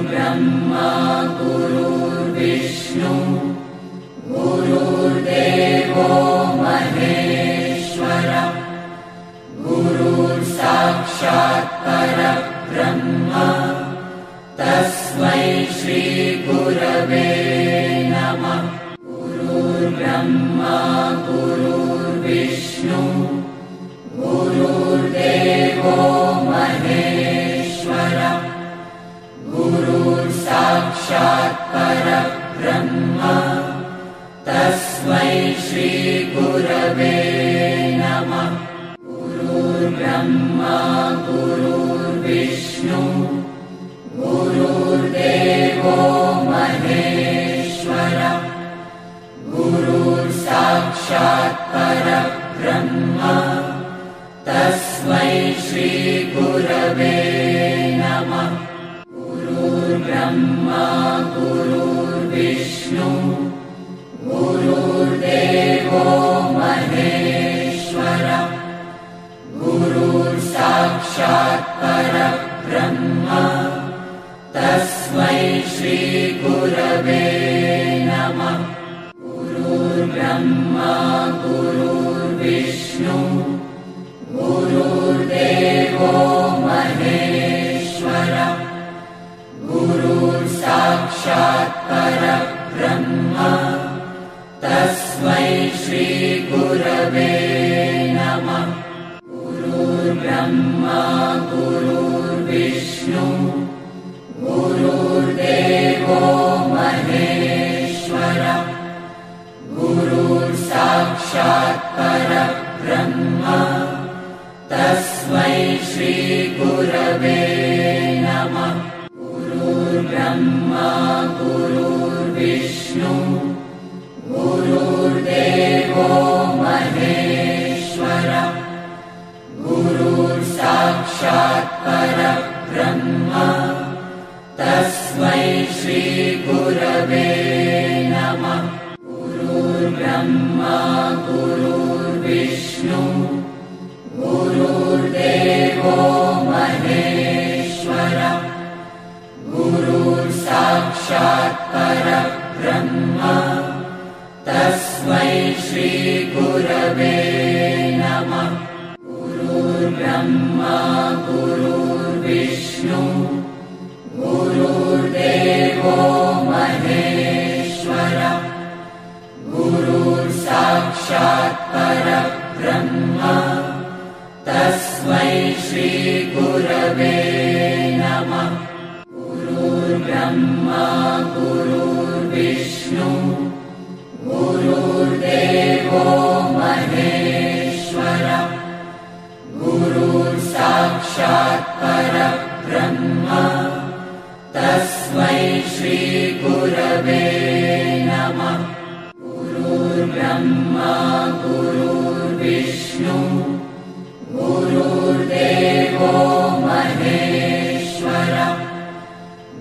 गुरुर्ब्रह्मा गुरुर्विष्णु गुरुर्देवो महेश्वरः गुरुर्साक्षात् परब्रह्म तस्मै श्री गुरवे नमः। गुरुर्ब्रह्मा गुरुर्विष्णु गुरुर्देवो महेश्वरः गुरुर्साक्षात् परब्रह्म तस्मै श्री गुरवे नमः। गुरुर्ब्रह्मा गुरुर्विष्णु गुरुर्देवो महेश्वरः गुरुर्साक्षात् परब्रह्म तस्मै श्री गुरवे नमः। गुरुर्ब्रह्मा गुरुर्विष्णु गुरुर्देवो महेश्वरः गुरुर्साक्षात् परब्रह्म तस्मै श्री गुरवे नमः। गुरुर्ब्रह्मा गुरुर्विष्णु गुरुर्देवो महेश्वरः गुरुर्साक्षात् परब्रह्म तस्मै श्री गुरवे नमः। गुरुर्ब्रह्मा गुरुर्विष्णु गुरुर्देवो महेश्वरः गुरुर्साक्षात् परब्रह्म तस्मै श्री गुरवे नमः। गुरुर्ब्रह्मा गुरुर्विष्णु गुरुर्देवो महेश्वरः गुरुर्साक्षात् परब्रह्म तस्मै श्री गुरवे नमः। गुरुर्ब्रह्मा गुरुर्विष्णु गुरुर्देवो महेश्वरः गुरुर्साक्षात् परब्रह्म तस्मै श्री गुरवे नमः। गुरुर्ब्रह्मा गुरुर्विष्णु गुरुर्देवो महेश्वरः गुरुर्साक्षात् परब्रह्म तस्मै श्री गुरवे नमः। गुरुर्ब्रह्मा गुरुर्विष्णु गुरुर्देवो महेश्वरः गुरुर्साक्षात् परब्रह्म तस्मै श्री गुरवे नमः। गुरुर्ब्रह्मा गुरुर्विष्णु गुरुर्देवो महेश्वरः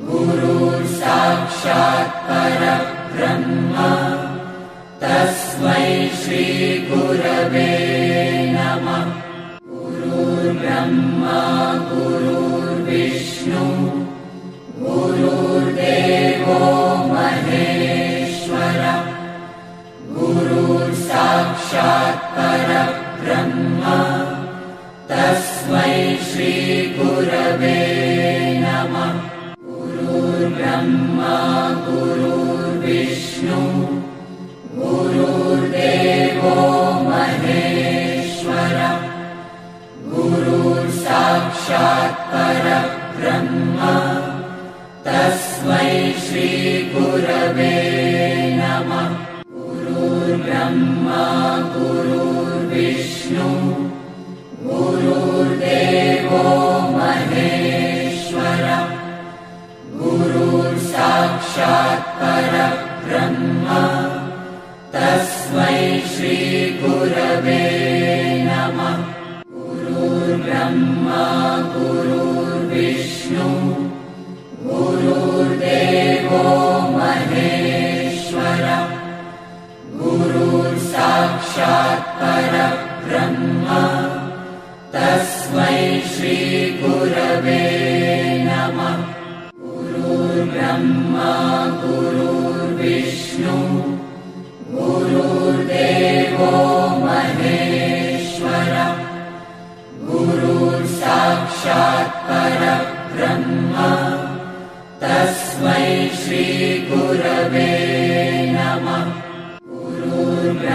गुरुर्साक्षात् परब्रह्म तस्मै श्री गुरवे नमः। गुरुर्ब्रह्मा गुरुर्विष्णु गुरुर्देवो महेश्वरः गुरुर्साक्षात् परब्रह्म तस्मै श्री गुरवे नमः। गुरुर्ब्रह्मा गुरुर्विष्णु गुरुर्देवो महेश्वरः गुरुर्साक्षात् परब्रह्म तस्मै श्री गुरवे नमः। गुरुर्ब्रह्मा गुरुर्विष्णु गुरुर्देवो महेश्वरः गुरुर्साक्षात् परब्रह्म तस्मै श्री गुरवे नमः। गुरुर्ब्रह्मा गुरुर्विष्णु गुरुर्देवो महेश्वरः गुरुर्साक्षात् परब्रह्म तस्मै श्री गुरवे नमः।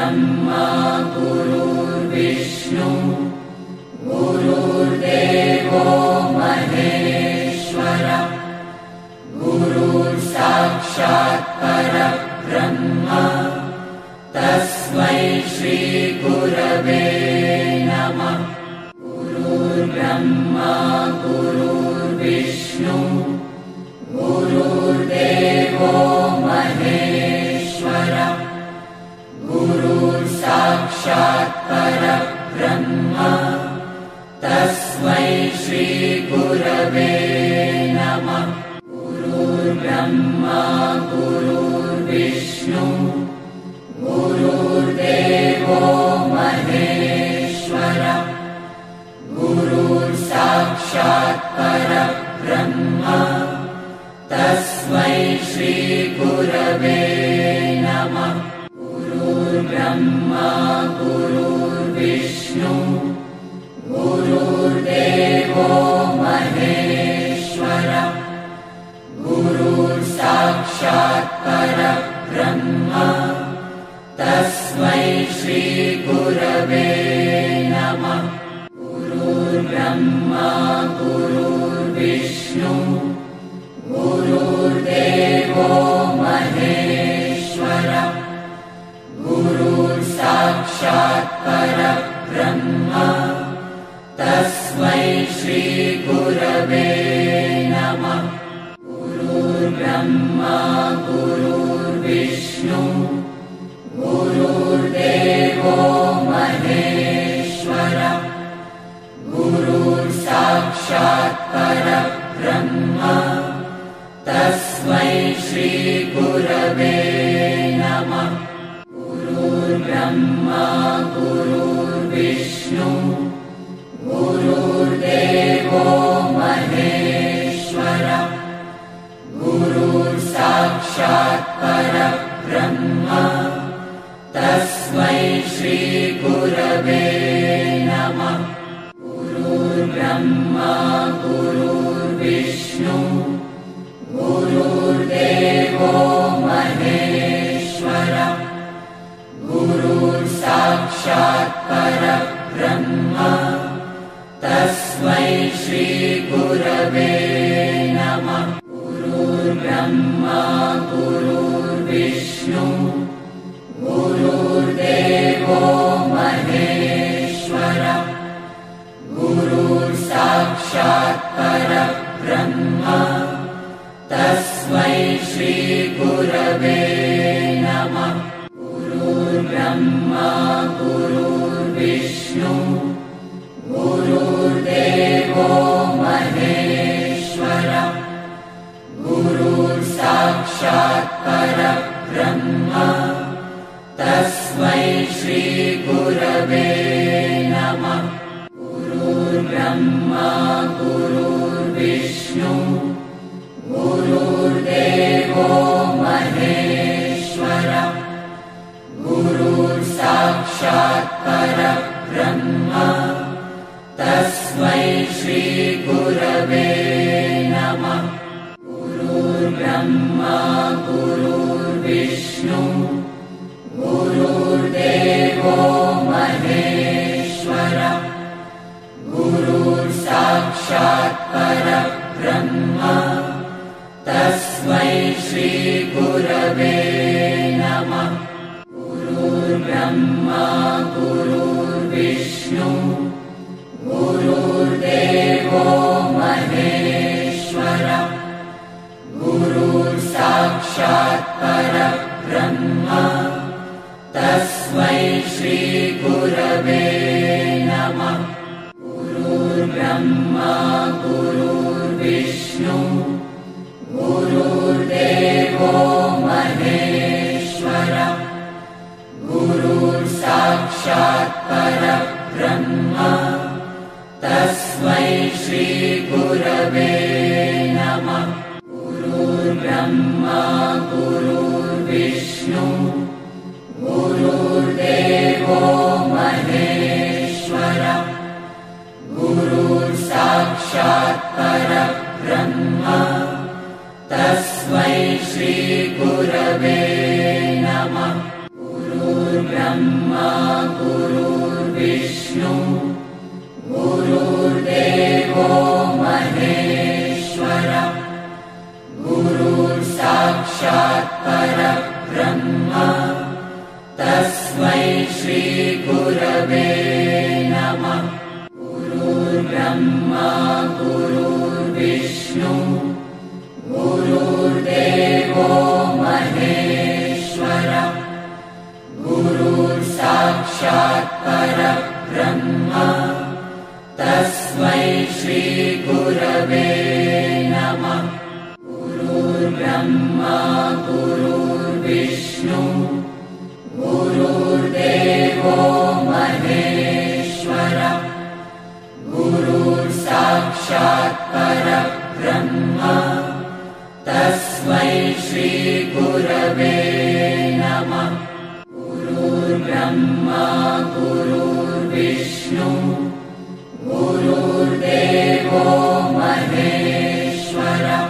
ब्रह्मा गुरुर्विष्णु गुरुर्देवो महेश्वर गुरुर्साक्षात् परब्रह्म तस्मै श्री गुरवे नमः। गुरुर्ब्रह्मा गुरुर्विष्णु गुरुर्देवो महेश्वर गुरुर्साक्षात् परब्रह्म तस्मै श्री गुरवे नमः। गुरुर्ब्रह्मा गुरुर्विष्णु गुरुर्देवो महेश्वर गुरुर्साक्षात् परब्रह्म तस्मै श्री गुरवे नमः। गुरुर्ब्रह्मा गुरुर्विष्णु गुरुर्देवो महेश्वर गुरुर्साक्षात् परब्रह्म तस्मै श्री गुरवे नमः। गुरुर्ब्रह्मा गुरुर्विष्णु गुरुर्देवो महेश्वर गुरुर्साक्षात् परब्रह्म तस्मै श्री गुरवे नमः। गुरुर्ब्रह्मा गुरुर्विष्णु गुरुर्देवो महेश्वर गुरुर्साक्षात् परब्रह्म तस्मै श्री गुरवे नमः। गुरुर्ब्रह्मा गुरुर्विष्णु गुरुर्देवो महेश्वर गुरुर्साक्षात् परब्रह्म तस्मै श्री गुरवे नमः। गुरुर्ब्रह्मा गुरुर्विष्णु गुरुर्देवो महेश्वर गुरुर्साक्षात् परब्रह्म तस्मै श्री गुरवे नमः। गुरुर्ब्रह्मा गुरुर्विष्णु गुरुर्देवो महेश्वर गुरुर्साक्षात् परब्रह्म तस्मै श्री गुरवे नमः। गुरुर्ब्रह्मा गुरुर्विष्णु गुरुर्देवो महेश्वर गुरुर्साक्षात् परब्रह्म तस्मै श्री गुरवे नमः। गुरुर्ब्रह्मा गुरुर्विष्णु गुरुर्देवो महेश्वर गुरुर्साक्षात् परब्रह्म तस्मै श्री गुरवे नमः। गुरुर्ब्रह्मा गुरुर्विष्णु गुरुर्देवो महेश्वर गुरुर्साक्षात् परब्रह्म तस्मै श्री गुरवे नमः। गुरुर्ब्रह्मा गुरुर्विष्णु गुरुर्देवो महेश्वर गुरुर्साक्षात् परब्रह्म तस्मै श्री गुरवे नमः। गुरुर्ब्रह्मा गुरुर्विष्णु गुरुर्देवो महेश्वर गुरुर्साक्षात् परब्रह्म तस्मै श्री गुरवे नमः। गुरुर्ब्रह्मा गुरुर्विष्णु गुरुर्देवो महेश्वर गुरुर्साक्षात् परब्रह्म तस्मै श्री ब्रह्मा गुरुर्विष्णु गुरुर्देवो महेश्वरः गुरुर्साक्षात् परब्रह्म तस्मै श्रीगुरवे नमः। गुरुर्ब्रह्मा गुरुर्विष्णु गुरुर्देवो महेश्वरः गुरुर्साक्षात् परब्रह्म तस्मै श्रीगुरवे नमः। गुरुर्ब्रह्मा गुरुर्विष्णु गुरुर्देवो महेश्वरः गुरुर्साक्षात् परब्रह्म तस्मै श्रीगुरवे नमः। गुरुर्ब्रह्मा गुरुर्विष्णु गुरुर्देवो महेश्वरः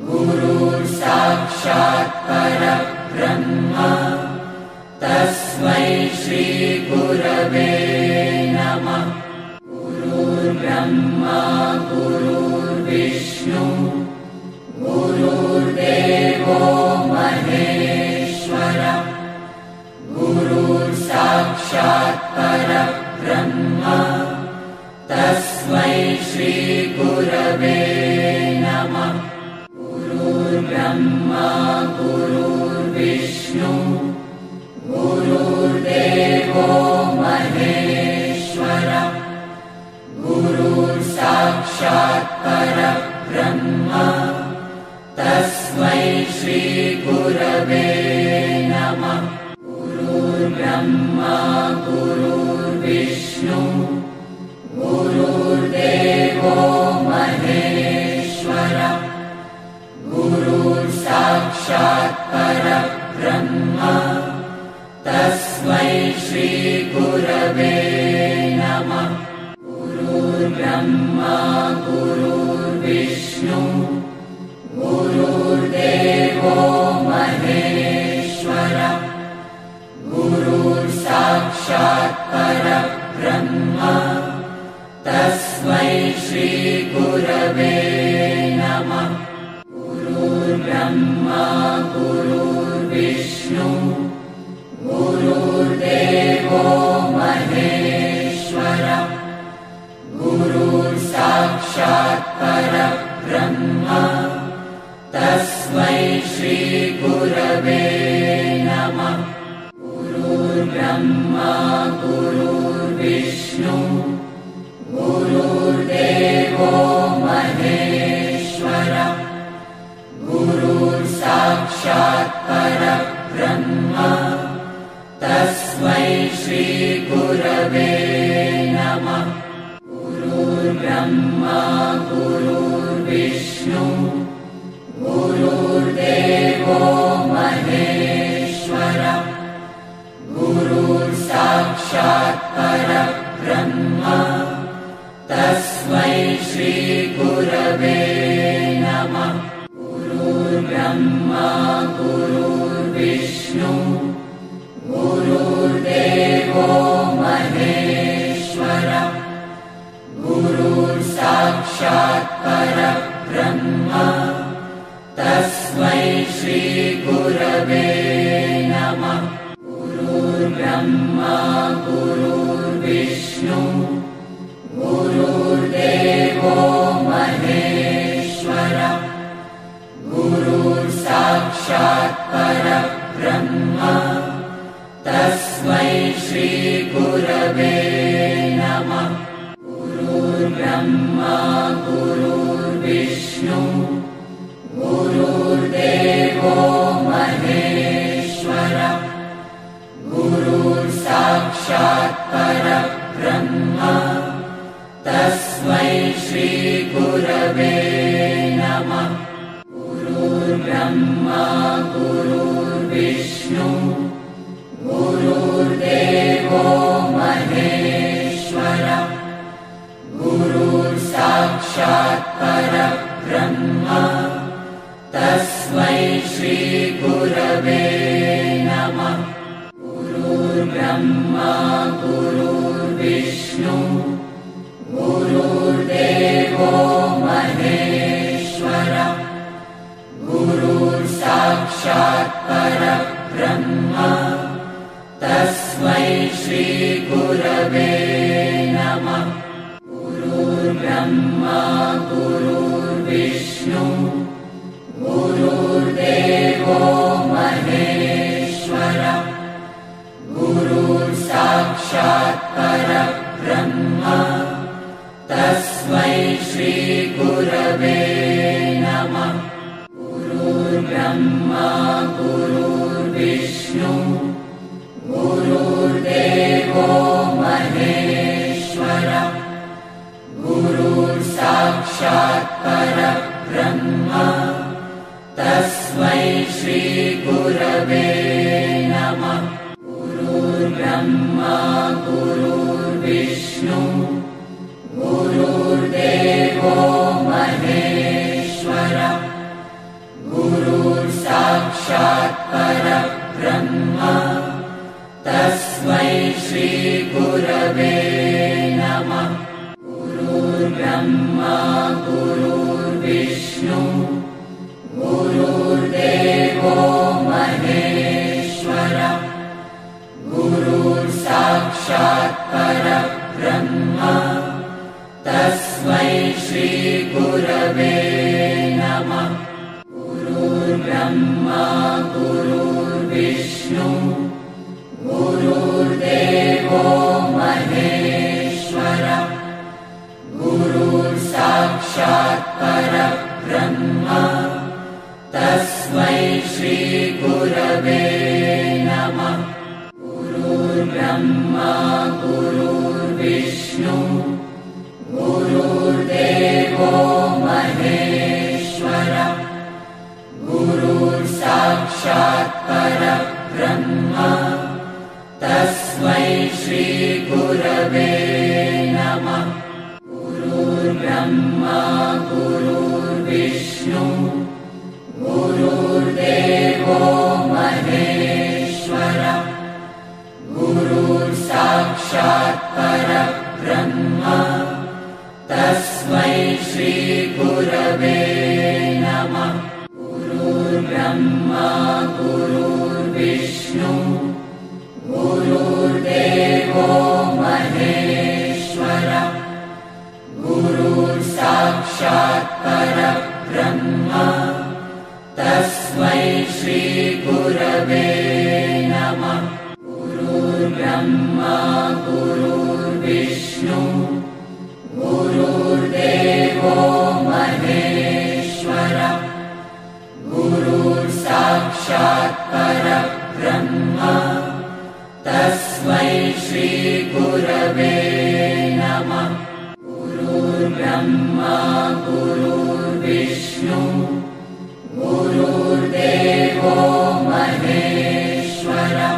गुरुर्साक्षात् परब्रह्म तस्मै श्रीगुरवे नमः। गुरुर्ब्रह्मा गुरुर्विष्णु गुरुर्देवो महेश्वरः गुरुर्साक्षात् परब्रह्म तस्मै श्रीगुरवे नमः। गुरुर्ब्रह्मा गुरुर्विष्णु गुरुर्देवो महेश्वरः गुरुर्साक्षात् परब्रह्म तस्मै श्रीगुरवे नमः। गुरुर्ब्रह्मा गुरुर्विष्णु गुरुर्देवो महेश्वरः गुरुर्साक्षात् परब्रह्म तस्मै श्रीगुरवे नमः। गुरुर्ब्रह्मा गुरुर्विष्णु गुरुर्देवो महेश्वरः गुरुर्साक्षात् परब्रह्म तस्मै श्रीगुरवे नमः। गुरुर्ब्रह्मा गुरुर्विष्णु गुरुर्देवो महेश्वरः गुरुर्साक्षात् परब्रह्म तस्मै श्रीगुरवे नमः। गुरुर्ब्रह्मा गुरुर्विष्णु गुरुर्देवो महेश्वरः गुरुर्साक्षात् परब्रह्म तस्मै श्रीगुरवे नमः। गुरुर्ब्रह्मा गुरुर्विष्णु गुरुर्देवो महेश्वरः गुरुर्साक्षात् परब्रह्म तस्मै श्रीगुरवे नमः। गुरुर्ब्रह्मा गुरुर्विष्णु गुरुर्देवो महेश्वरः गुरुर्साक्षात् परब्रह्म तस्मै श्रीगुरवे नमः। गुरुर्ब्रह्मा गुरुर्विष्णु गुरुर्देवो महेश्वरः गुरुर्साक्षात् परब्रह्म तस्मै श्रीगुरवे नमः। गुरुर्ब्रह्मा गुरुर्विष्णु गुरुर्देवो महेश्वरः गुरुर्साक्षात् परब्रह्म तस्मै श्रीगुरवे नमः। गुरुर्ब्रह्मा गुरुर्विष्णु गुरुर्देवो महेश्वरः गुरुर्साक्षात् परब्रह्म तस्मै श्री गुरुर्ब्रह्मा गुरुर्विष्णु गुरुर्देवो महेश्वरः गुरुर्साक्षात् परब्रह्म तस्मै श्री गुरवे नमः। गुरुर्ब्रह्मा गुरुर्विष्णु गुरुर्देवो महेश्वरः गुरुर्साक्षात् परब्रह्म तस्मै श्री गुरवे नमः। गुरुर्ब्रह्मा गुरुर्विष्णु गुरुर्देवो महेश्वरः गुरुर्साक्षात् परब्रह्म तस्मै श्री गुरवे नमः। गुरुर्ब्रह्मा गुरुर्विष्णु गुरुर्देवो महेश्वरः गुरुर्साक्षात् परब्रह्म तस्मै श्री गुरवे नमः। गुरुर्ब्रह्मा गुरुर्विष्णु गुरुर्देवो महेश्वरः गुरुर्साक्षात् परब्रह्म तस्मै श्री गुरवे नमः। गुरुर्ब्रह्मा गुरुर्विष्णु गुरुर्देवो महेश्वरः गुरुर्साक्षात् परब्रह्म तस्मै श्री गुरवे नमः। गुरुर्ब्रह्मा गुरुर्विष्णु गुरुर्देवो महेश्वरः गुरुर्साक्षात् परब्रह्म तस्मै श्री गुरवे नमः। गुरुर्ब्रह्मा गुरुर्विष्णु गुरुर्देवो महेश्वरः गुरुर्साक्षात् परब्रह्म तस्मै श्री गुरवे नमः। गुरुर्ब्रह्मा गुरुर्विष्णु गुरुर्देवो महेश्वरः गुरुर्साक्षात् परब्रह्म तस्मै श्री गुरवे नमः। गुरुर्ब्रह्मा गुरुर्विष्णु गुरुर्देवो महेश्वरः गुरुर्साक्षात् परब्रह्म तस्मै श्री गुरवे नमः। गुरुर्ब्रह्मा गुरुर्विष्णु गुरुर्देवो महेश्वरः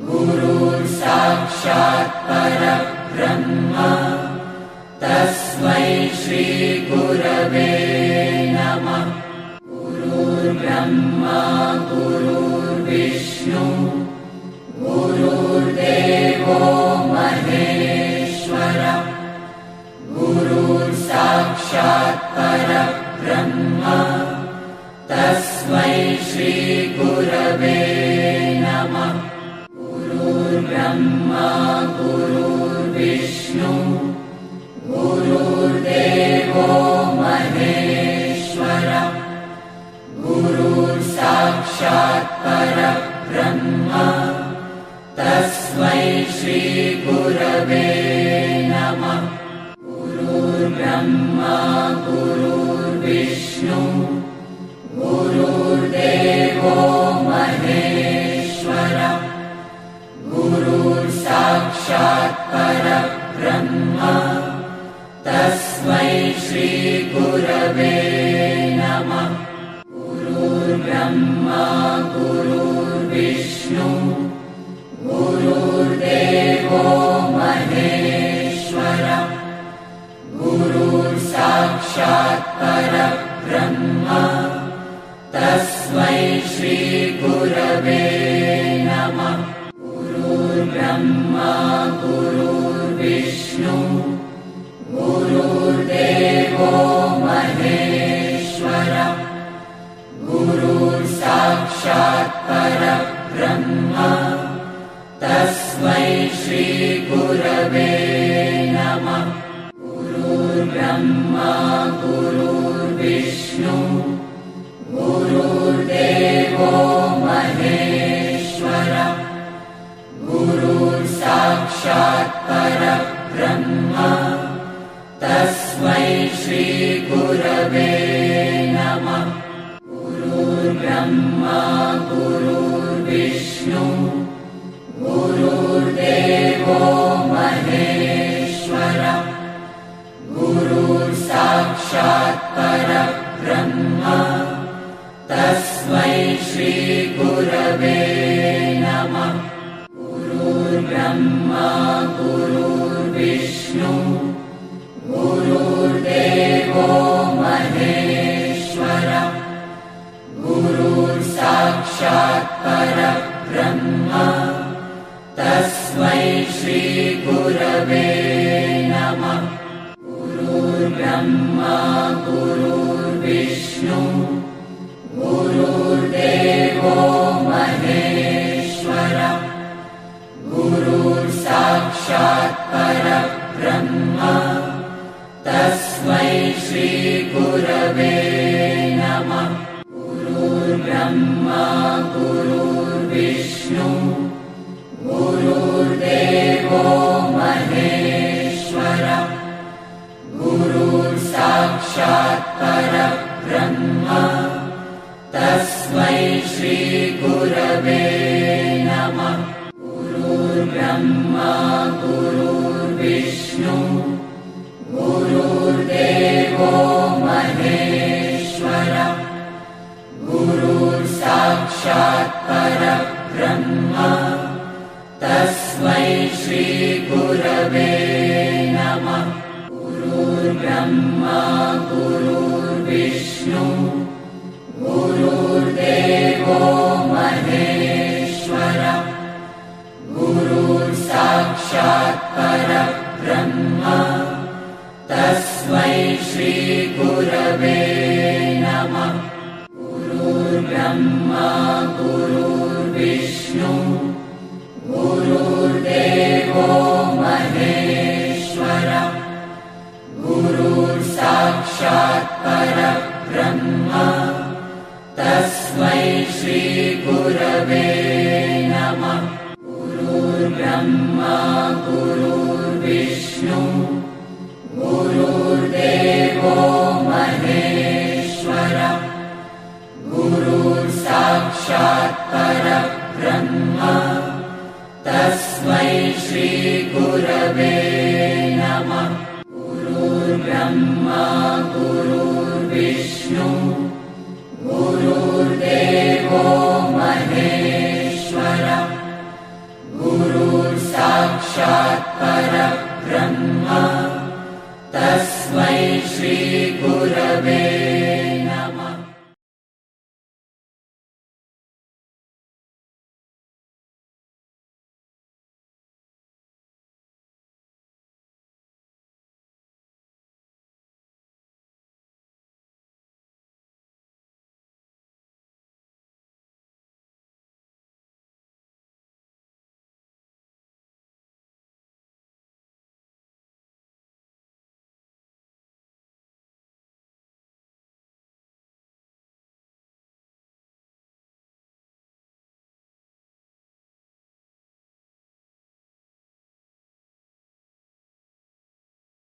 गुरुर्साक्षात् परब्रह्म तस्मै श्री गुरवे नमः। गुरुर्ब्रह्मा गुरुर्विष्णु गुरुर्देवो महेश्वरः गुरुर्साक्षात् परब्रह्म तस्मै श्री गुरवे नमः। गुरुर्ब्रह्मा गुरुर्विष्णु गुरुर्देवो महेश्वरः गुरुर्साक्षात् परब्रह्म तस्मै श्री गुरवे नमः। गुरुर्ब्रह्मा गुरुर्विष्णु गुरुर्देवो महेश्वरः गुरुर्साक्षात् परब्रह्म तस्मै श्री गुरवे नमः। गुरुर्ब्रह्मा गुरुर्विष्णु गुरुर्देवो महेश्वरः गुरुर्साक्षात् परब्रह्म ब्रह्मा गुरुर्विष्णु गुरुर्देवो महेश्वरः गुरुर्साक्षात् परब्रह्म तस्मै श्री गुरवे नमः। गुरुर्ब्रह्मा गुरुर्विष्णु गुरुर्देवो महेश्वरः गुरुर्साक्षात् परब्रह्म तस्मै श्री गुरवे नमः। गुरुर्ब्रह्मा गुरुर्विष्णु गुरुर्देवो महेश्वरः गुरुर्साक्षात् परब्रह्म तस्मै श्री गुरवे नमः। गुरुर्ब्रह्मा गुरुर्विष्णु गुरुर्देवो महेश्वरः गुरुर्साक्षात् परब्रह्म तस्मै श्री गुरवे नमः। गुरुर्ब्रह्मा गुरुर्विष्णु गुरुर्देवो महेश्वरः गुरुर्साक्षात् परब्रह्म तस्मै श्री गुरवे नमः। गुरुर्ब्रह्मा गुरुर्विष्णु गुरुर्देवो महेश्वरः गुरुर्साक्षात् परब्रह्म तस्मै श्री गुरवे नमः। गुरुर्ब्रह्मा गुरुर्विष्णु गुरुर्देवो महेश्वरः गुरुर्साक्षात् परब्रह्म तस्मै श्री गुरवे नमः। गुरुर्ब्रह्मा गुरुर्विष्णु गुरुर्देवो महेश्वरः गुरुर्साक्षात् परब्रह्म तस्मै श्री गुरवे नमः। गुरुर्ब्रह्मा गुरुर्विष्णु गुरुर्देवो महेश्वरः गुरुर्साक्षात् परब्रह्म तस्मै श्री गुरवे नमः। गुरुर्ब्रह्मा गुरुर्विष्णु गुरुर्देवो महेश्वरः गुरुर्साक्षात् परब्रह्म तस्मै श्री गुरवे नमः। गुरुर्ब्रह्मा गुरुर्विष्णु गुरुर्देवो महेश्वरः गुरुर्साक्षात् परब्रह्म